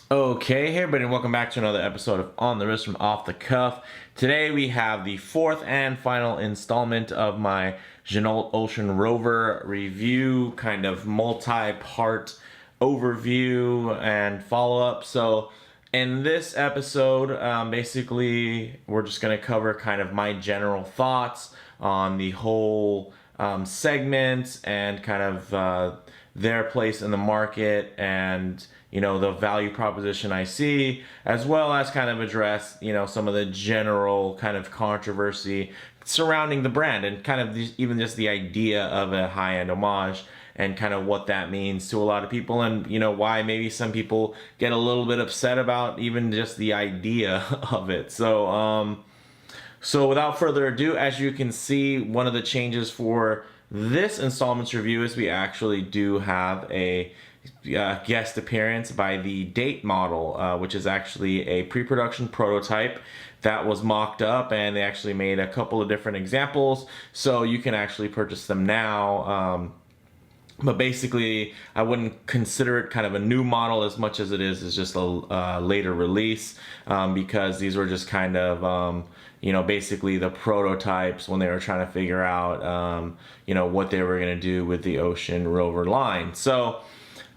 Okay, hey everybody, and welcome back to another episode of On the Wrist from Off the Cuff. Today we have the fourth and final installment of my Ginault Ocean-Rover review, kind of multi-part overview and follow-up. So in this episode, basically we're just going to cover kind of my general thoughts on the whole segment and kind of their place in the market and the value proposition I see, as well as kind of address some of the general kind of controversy surrounding the brand and kind of even just the idea of a high-end homage and kind of what that means to a lot of people, and why maybe some people get a little bit upset about even just the idea of it. So without further ado, as you can see, one of the changes for this installments review is we actually do have a guest appearance by the Date model, which is actually a pre-production prototype that was mocked up, and they actually made a couple of different examples, so you can actually purchase them now. But basically, I wouldn't consider it kind of a new model as much as it is just a later release, because these were just kind of basically the prototypes when they were trying to figure out what they were going to do with the Ocean-Rover line. So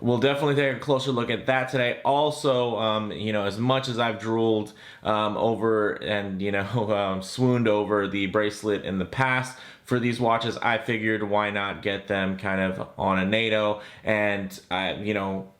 we'll definitely take a closer look at that today. Also, as much as I've drooled over and swooned over the bracelet in the past for these watches, I figured why not get them kind of on a NATO, and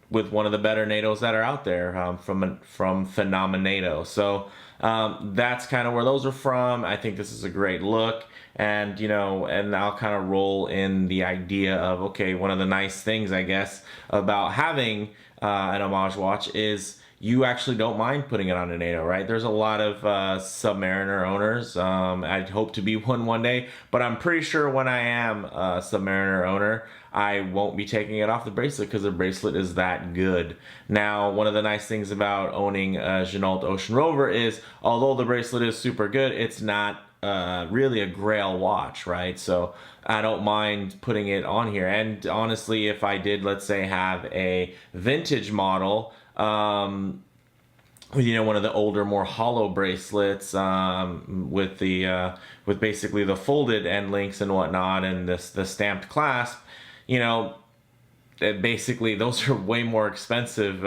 with one of the better NATOs that are out there, from PhenomeNATO. So that's kind of where those are from. I think this is a great look. And and I'll kind of roll in the idea of, okay, one of the nice things I guess about having an homage watch is you actually don't mind putting it on a NATO, right? There's a lot of Submariner owners. I'd hope to be one day, but I'm pretty sure when I am a Submariner owner, I won't be taking it off the bracelet because the bracelet is that good. Now, one of the nice things about owning a Ginault Ocean-Rover is, although the bracelet is super good, it's not really a grail watch, right? So I don't mind putting it on here. And honestly, if I did, let's say, have a vintage model, with one of the older, more hollow bracelets, with basically the folded end links and whatnot, and the stamped clasp, basically those are way more expensive.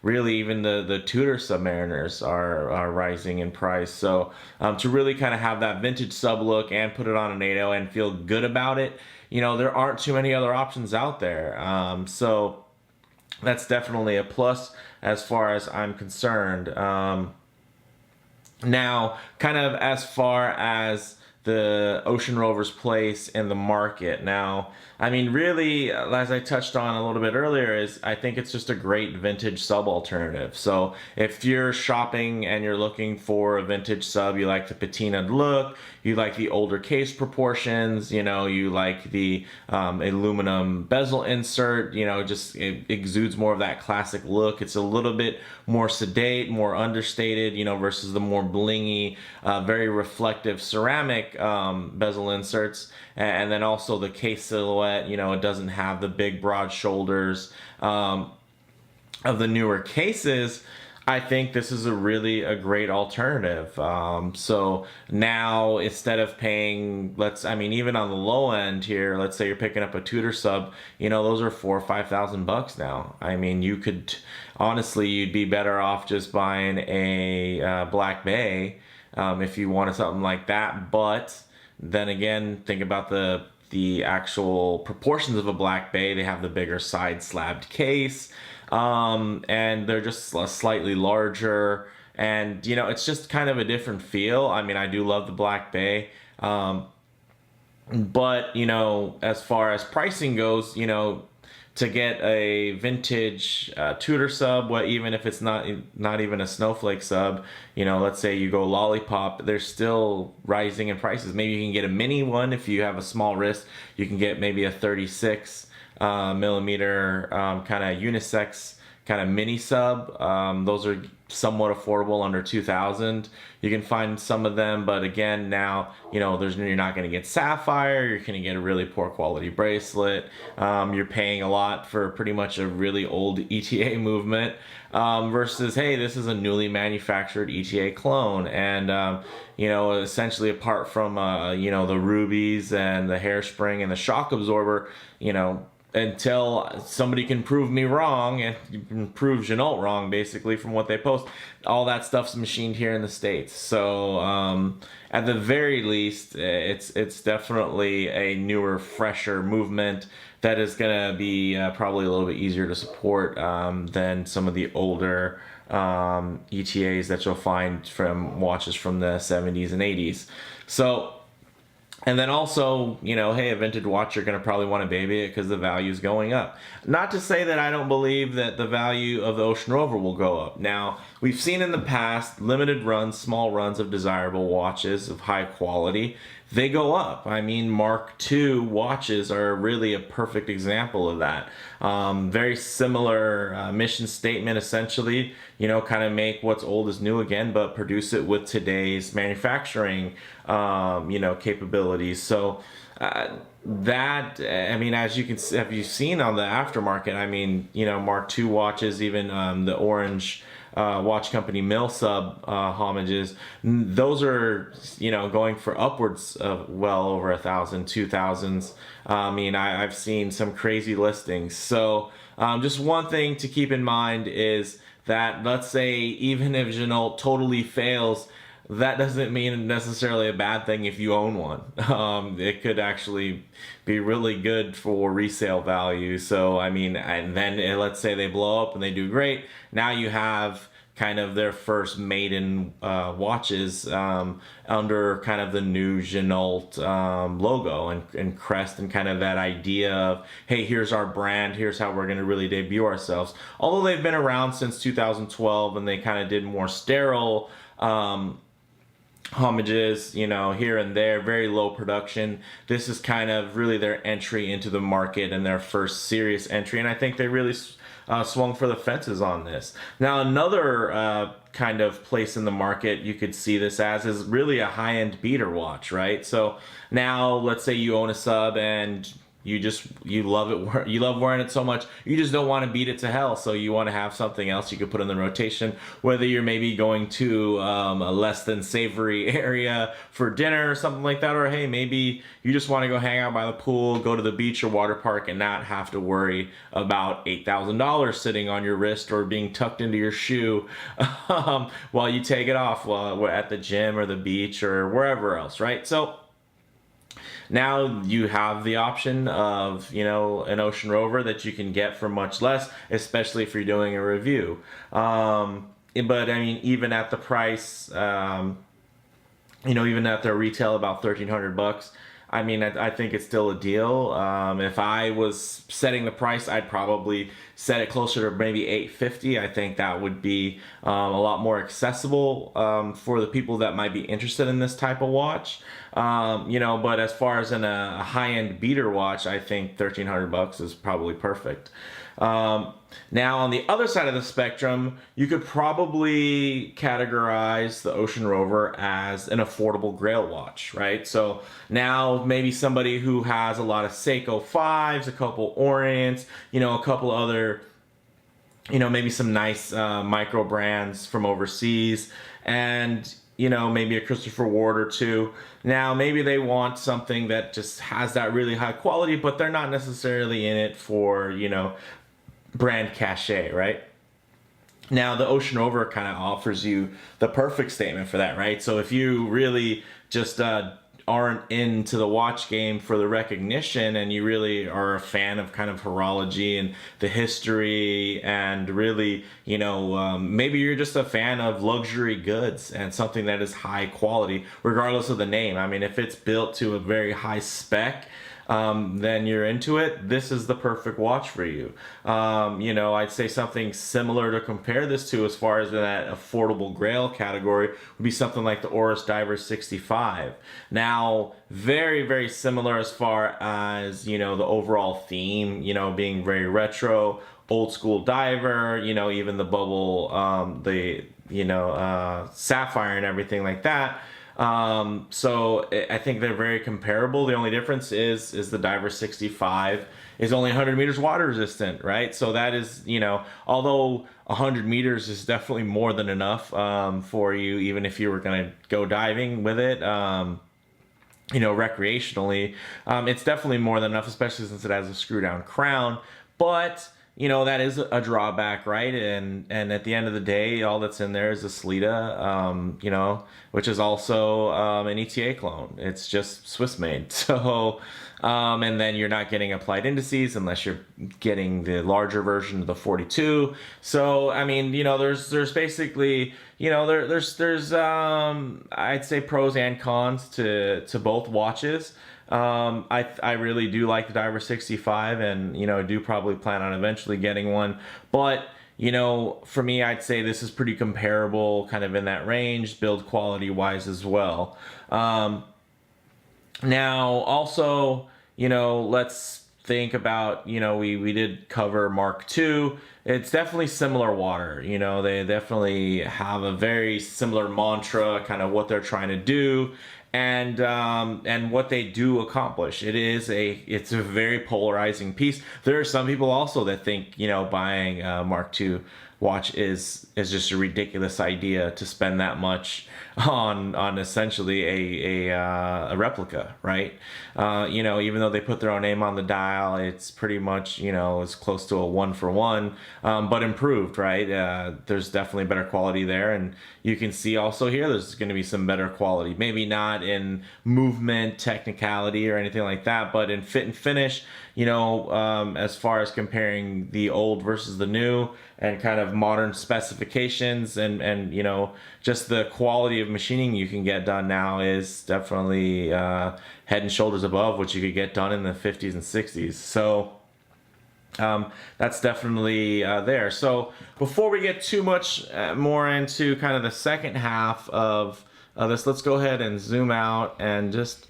Really, even the Tudor Submariners are rising in price. So to really kind of have that vintage sub look and put it on a NATO and feel good about it, there aren't too many other options out there. So that's definitely a plus as far as I'm concerned. Now, kind of as far as the Ocean-Rover's place in the market. Now, I mean, really, as I touched on a little bit earlier, is I think it's just a great vintage sub alternative. So if you're shopping and you're looking for a vintage sub, you like the patinaed look, you like the older case proportions, you like the aluminum bezel insert, just it exudes more of that classic look. It's a little bit more sedate, more understated, versus the more blingy, very reflective ceramic bezel inserts. And then also the case silhouette, it doesn't have the big broad shoulders of the newer cases. I think this is a great alternative. So now, instead of paying, even on the low end here, let's say you're picking up a Tudor sub, those are $4,000 or $5,000 now. I mean, you could, honestly, you'd be better off just buying a Black Bay if you wanted something like that. But then again, think about the actual proportions of a Black Bay. They have the bigger side slabbed case, and they're just slightly larger, and it's just kind of a different feel. I mean, I do love the Black Bay, but as far as pricing goes, to get a vintage Tudor sub, even if it's not even a snowflake sub, let's say you go lollipop, they're still rising in prices. Maybe you can get a mini one if you have a small wrist. You can get maybe a 36 millimeter kind of unisex kind of mini sub. Those are somewhat affordable, under 2,000. You can find some of them, but again, now you're not going to get sapphire. You're going to get a really poor quality bracelet. You're paying a lot for pretty much a really old ETA movement, versus, hey, this is a newly manufactured ETA clone, and essentially, apart from the rubies and the hairspring and the shock absorber, until somebody can prove me wrong, and you can prove Ginault wrong, basically, from what they post, all that stuff's machined here in the States. So at the very least, it's definitely a newer, fresher movement that is going to be probably a little bit easier to support than some of the older ETAs that you'll find from watches from the 70s and 80s. So, and then also, hey, a vintage watch, you're going to probably want to baby it because the value is going up. Not to say that I don't believe that the value of the Ocean-Rover will go up. Now, we've seen in the past limited runs, small runs of desirable watches of high quality. They go up. I mean, Mark II watches are really a perfect example of that. Very similar mission statement, essentially. Kind of make what's old is new again, but produce it with today's manufacturing, capabilities. So that, I mean, as you can see, have you seen on the aftermarket? I mean, Mark II watches, even the orange watch company mill sub homages, those are going for upwards of well over 1,000, 2,000s. I mean, I've seen some crazy listings. So just one thing to keep in mind is that, let's say, even if Ginault totally fails, that doesn't mean necessarily a bad thing if you own one. It could actually be really good for resale value. So, I mean, and then let's say they blow up and they do great. Now you have kind of their first maiden watches under kind of the new Ginault logo and crest, and kind of that idea of, hey, here's our brand, here's how we're going to really debut ourselves. Although they've been around since 2012 and they kind of did more sterile homages, here and there, very low production. This is kind of really their entry into the market and their first serious entry, and I think they really swung for the fences on this. Now, another kind of place in the market you could see this as is really a high-end beater watch, right? So now, let's say you own a sub and you love it, you love wearing it so much, you just don't want to beat it to hell, so you want to have something else you could put in the rotation, whether you're maybe going to a less than savory area for dinner or something like that, or hey, maybe you just want to go hang out by the pool, go to the beach or water park, and not have to worry about $8,000 sitting on your wrist or being tucked into your shoe while you take it off while at the gym or the beach or wherever else, right? So now you have the option of, an Ocean-Rover that you can get for much less, especially if you're doing a review. But I mean, even at the price, even at their retail about $1,300, I mean, I think it's still a deal. If I was setting the price, I'd probably set it closer to maybe $850. I think that would be a lot more accessible for the people that might be interested in this type of watch. But as far as in a high-end beater watch, I think $1,300 is probably perfect. Now, on the other side of the spectrum, you could probably categorize the Ocean-Rover as an affordable grail watch, right? So now maybe somebody who has a lot of Seiko 5s, a couple Orients, a couple other, maybe some nice micro brands from overseas, and maybe a Christopher Ward or two. Now, maybe they want something that just has that really high quality, but they're not necessarily in it for, brand cachet, right? Now, the Ocean-Rover kind of offers you the perfect statement for that, right? So if you really just aren't into the watch game for the recognition, and you really are a fan of kind of horology and the history, and really, maybe you're just a fan of luxury goods and something that is high quality, regardless of the name. I mean, if it's built to a very high spec, then you're into it, this is the perfect watch for you. You know, I'd say something similar to compare this to as far as in that affordable grail category would be something like the Oris Diver 65. Now, very, very similar as far as, you know, the overall theme, you know, being very retro, old school diver, you know, even the bubble, sapphire and everything like that. So I think they're very comparable. The only difference is the Diver 65 is only 100 meters water resistant, right? So that is, you know, although 100 meters is definitely more than enough for you, even if you were going to go diving with it, you know, recreationally, it's definitely more than enough, especially since it has a screw down crown. But you know, that is a drawback, right? And at the end of the day, all that's in there is a Sleeta, you know, which is also an ETA clone. It's just Swiss made. So, and then you're not getting applied indices unless you're getting the larger version of the 42. So, I mean, you know, there's basically, you know, there's I'd say pros and cons to both watches. I really do like the Diver 65, and you know, do probably plan on eventually getting one. But you know, for me, I'd say this is pretty comparable, kind of in that range, build quality wise as well. Now, also, you know, let's think about, you know, we did cover Mark II. It's definitely similar water. You know, they definitely have a very similar mantra, kind of what they're trying to do. And what they do accomplish. It's a very polarizing piece. There are some people also that think, you know, buying a Mark II watch is just a ridiculous idea to spend that much on essentially a replica, right? You know, even though they put their own name on the dial, it's pretty much, you know, as close to a 1-for-1, but improved, right? There's definitely better quality there, and you can see also here there's going to be some better quality. Maybe not in movement, technicality, or anything like that, but in fit and finish, you know, as far as comparing the old versus the new and kind of modern specifications and you know, just the quality of machining you can get done now is definitely head and shoulders above what you could get done in the 50s and 60s. So that's definitely there. So before we get too much more into kind of the second half of this, let's go ahead and zoom out and just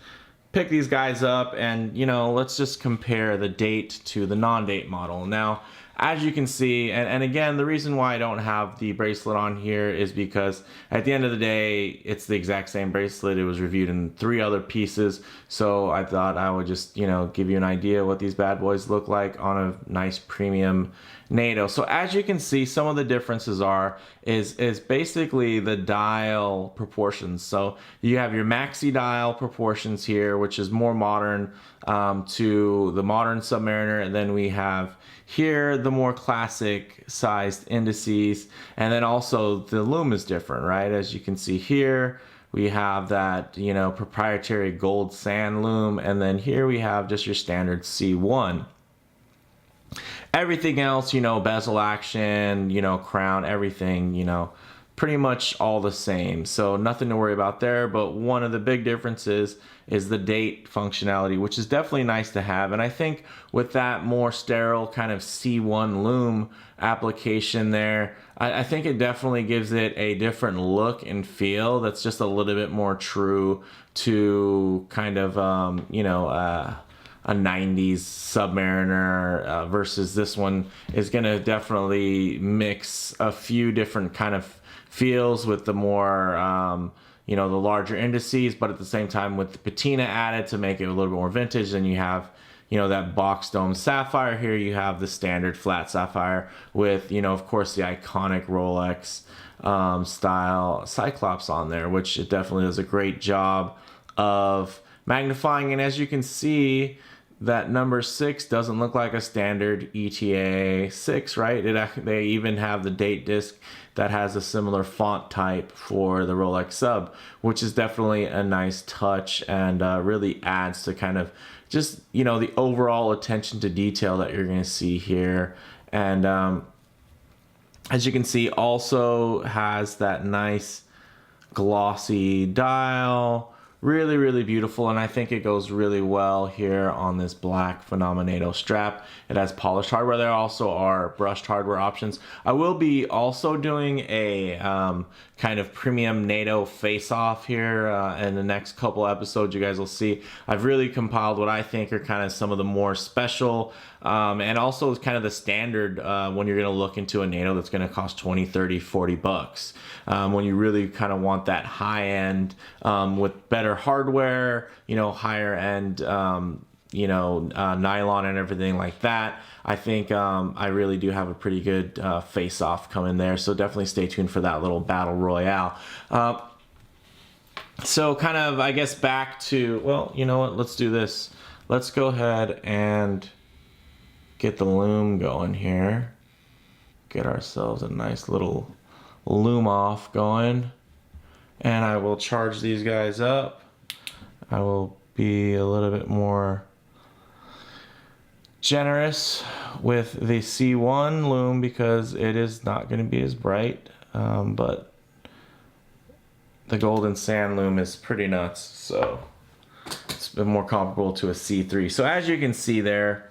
pick these guys up, and you know, let's just compare the date to the non-date model. Now, as you can see, and again, the reason why I don't have the bracelet on here is because at the end of the day, it's the exact same bracelet. It was reviewed in 3 other pieces, so I thought I would just, you know, give you an idea what these bad boys look like on a nice premium NATO. So as you can see, some of the differences is basically the dial proportions. So you have your maxi dial proportions here, which is more modern to the modern Submariner, and then we have here the more classic sized indices, and then also the lume is different, right? As you can see here, we have that, you know, proprietary gold sand lume, and then here we have just your standard C1. Everything else, you know, bezel action, you know, crown, everything, you know, pretty much all the same. So nothing to worry about there. But one of the big differences is the date functionality, which is definitely nice to have. And I think with that more sterile kind of C1 lume application there, I think it definitely gives it a different look and feel that's just a little bit more true to kind of, you know, a 90s Submariner versus this one is going to definitely mix a few different kind of feels with the more, you know, the larger indices, but at the same time with the patina added to make it a little bit more vintage. And you have, you know, that box dome sapphire here. You have the standard flat sapphire with, you know, of course, the iconic Rolex style Cyclops on there, which it definitely does a great job of magnifying. And as you can see, that number 6 doesn't look like a standard ETA 6, right? They even have the date disc that has a similar font type for the Rolex Sub, which is definitely a nice touch and really adds to kind of just, you know, the overall attention to detail that you're going to see here. And as you can see, also has that nice glossy dial, really, really beautiful, and I think it goes really well here on this black PhenomeNATO strap. It has polished hardware. There also are brushed hardware options. I will be also doing a kind of premium NATO face-off here in the next couple episodes. You guys will see I've really compiled what I think are kind of some of the more special and also kind of the standard when you're going to look into a NATO that's going to cost 20, 30, 40 bucks. When you really kind of want that high end with better hardware, you know, higher end, you know, nylon and everything like that. I think I really do have a pretty good face-off coming there. So definitely stay tuned for that little battle royale. So kind of, I guess, back to, well, you know what, let's do this. Let's go ahead and get the Lume going here. Get ourselves a nice little Lume off going. And I will charge these guys up. I will be a little bit more generous with the C1 Lume because it is not going to be as bright, but the golden sand Lume is pretty nuts, so it's been more comparable to a C3. So as you can see there,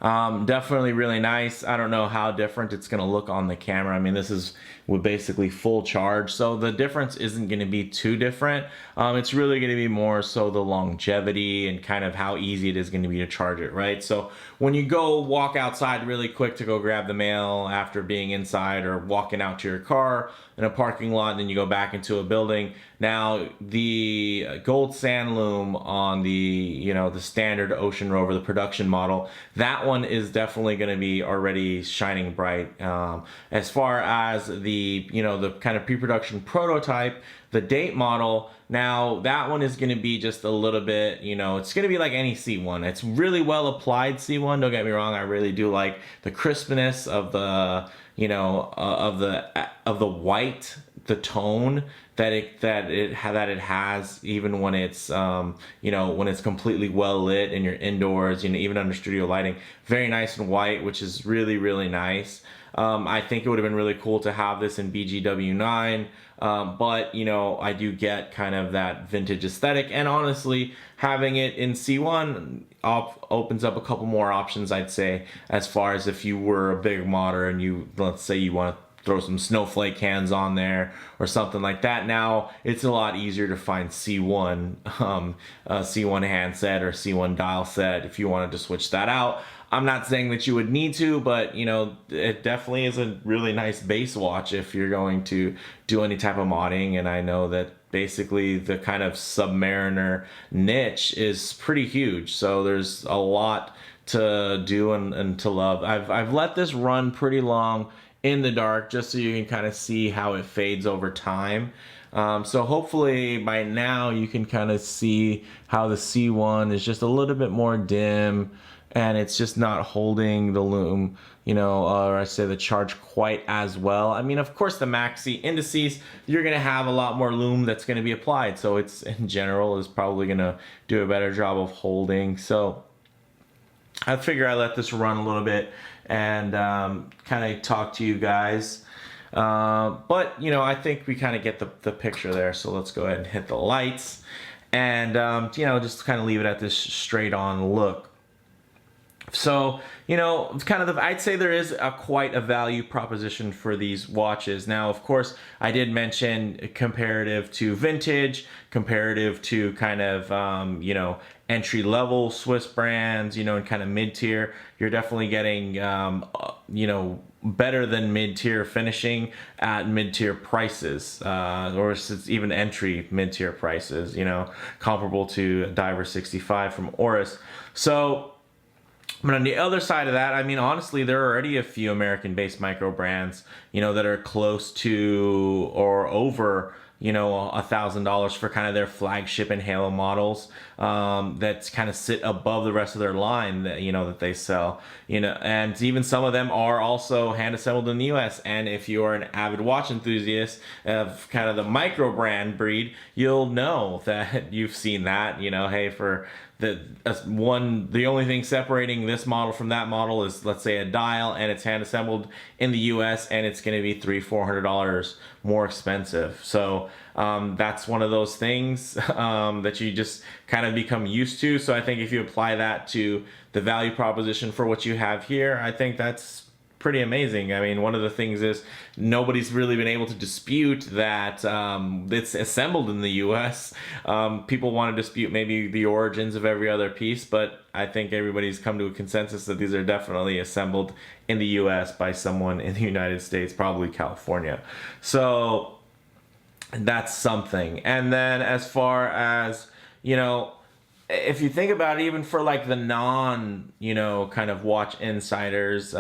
definitely really nice. I don't know how different it's going to look on the camera. I mean, this is with basically full charge, so the difference isn't going to be too different. It's really going to be more so the longevity and kind of how easy it is going to be to charge it, right? So when you go walk outside really quick to go grab the mail after being inside, or walking out to your car in a parking lot and then you go back into a building, now the gold sand Lume on the, you know, the standard Ocean-Rover, the production model, that one is definitely going to be already shining bright. As far as the, you know, the kind of pre-production prototype, the date model, now that one is going to be just a little bit, you know, it's going to be like any C1. It's really well applied C1, don't get me wrong. I really do like the crispness of the, you know, of the white, the tone that it has, even when it's you know, when it's completely well lit and you're indoors, you know, even under studio lighting, very nice and white, which is really, really nice. I think it would have been really cool to have this in BGW9, but you know, I do get kind of that vintage aesthetic, and honestly, having it in C1 opens up a couple more options, I'd say, as far as if you were a big modder and you, let's say you want to throw some snowflake cans on there or something like that. Now it's a lot easier to find C1 C1 handset or C1 dial set if you wanted to switch that out. I'm not saying that you would need to, but you know, it definitely is a really nice base watch if you're going to do any type of modding. And I know that basically the kind of Submariner niche is pretty huge, so there's a lot to do and to love. I've let this run pretty long in the dark just so you can kind of see how it fades over time. So hopefully by now you can kind of see how the C1 is just a little bit more dim, and it's just not holding the Lume, you know, or I say the charge quite as well. I mean, of course, the Maxi indices, you're going to have a lot more Lume that's going to be applied. So it's, in general, is probably going to do a better job of holding. So I figure I let this run a little bit and kind of talk to you guys. But, you know, I think we kind of get the picture there. So let's go ahead and hit the lights and, you know, just kind of leave it at this straight on look. So, you know, kind of I'd say there is quite a value proposition for these watches. Now, of course, I did mention comparative to vintage, comparative to kind of, you know, entry-level Swiss brands, you know, and kind of mid-tier. You're definitely getting, you know, better than mid-tier finishing at mid-tier prices, or it's even entry mid-tier prices, you know, comparable to Diver 65 from Oris. So, but on the other side of that, I mean, honestly, there are already a few American-based micro brands, you know, that are close to or over, you know, $1,000 for kind of their flagship and halo models, that kind of sit above the rest of their line that, you know, that they sell, you know, and even some of them are also hand assembled in the US. And if you're an avid watch enthusiast of kind of the micro brand breed, you'll know that you've seen that, you know, hey, for the only thing separating this model from that model is, let's say, a dial, and it's hand assembled in the US, and it's going to be $300-400 more expensive. So that's one of those things that you just kind of become used to. So I think if you apply that to the value proposition for what you have here, I think that's pretty amazing. I mean, one of the things is nobody's really been able to dispute that it's assembled in the US. People want to dispute maybe the origins of every other piece, but I think everybody's come to a consensus that these are definitely assembled in the US by someone in the United States, probably California. So that's something. And then as far as, you know, if you think about it, even for like the non, you know, kind of watch insiders,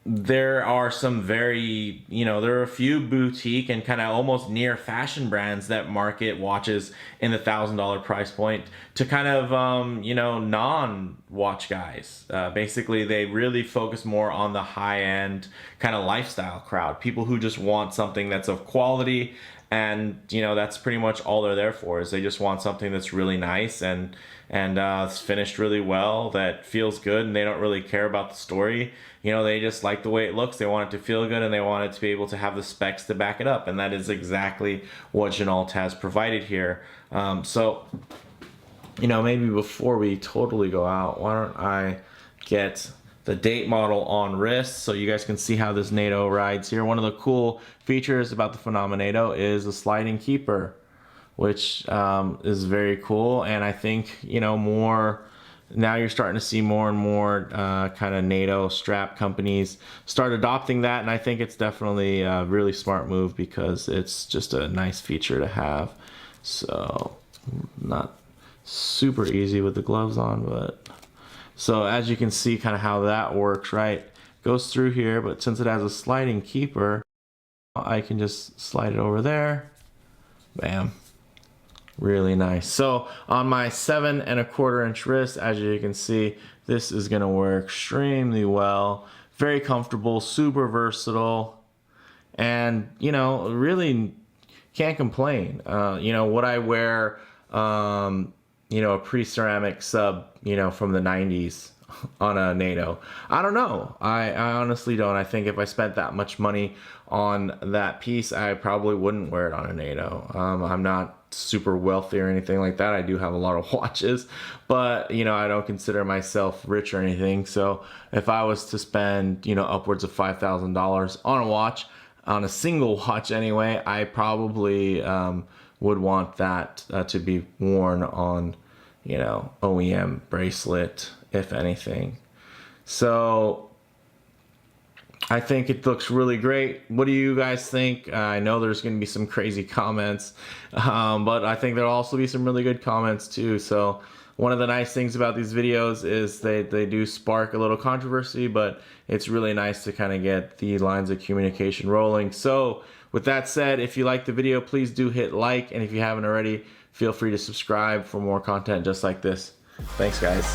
there are some very, you know, there are a few boutique and kind of almost near fashion brands that market watches in the $1,000 price point to kind of, you know, non-watch guys. Basically, they really focus more on the high-end kind of lifestyle crowd, people who just want something that's of quality. And, you know, that's pretty much all they're there for, is they just want something that's really nice and it's finished really well, that feels good, and they don't really care about the story. You know, they just like the way it looks, they want it to feel good, and they want it to be able to have the specs to back it up. And that is exactly what Ginault has provided here. So, you know, maybe before we totally go out, why don't I get the date model on wrist so you guys can see how this NATO rides here. One of the cool features about the PhenomeNATO is a sliding keeper, which is very cool. And I think, you know, now you're starting to see more and more kind of NATO strap companies start adopting that, and I think it's definitely a really smart move because it's just a nice feature to have. So not super easy with the gloves on, but so as you can see kind of how that works, right? Goes through here, but since it has a sliding keeper, I can just slide it over there. Bam. Really nice. So on my 7 1/4 inch wrist, as you can see, this is going to work extremely well. Very comfortable, super versatile, and, you know, really can't complain. You know, would I wear, you know, a pre-ceramic sub, you know, from the 90s on a NATO? I don't know. I honestly don't. I think if I spent that much money on that piece, I probably wouldn't wear it on a NATO. I'm not super wealthy or anything like that. I do have a lot of watches, but, you know, I don't consider myself rich or anything. So if I was to spend, you know, upwards of $5,000 on a watch, on a single watch anyway, I probably would want that to be worn on, you know, OEM bracelet, if anything. So I think it looks really great. What do you guys think? I know there's going to be some crazy comments, but I think there'll also be some really good comments too. So one of the nice things about these videos is they do spark a little controversy, but it's really nice to kind of get the lines of communication rolling. So with that said, if you like the video, please do hit like, and if you haven't already, feel free to subscribe for more content just like this. Thanks, guys.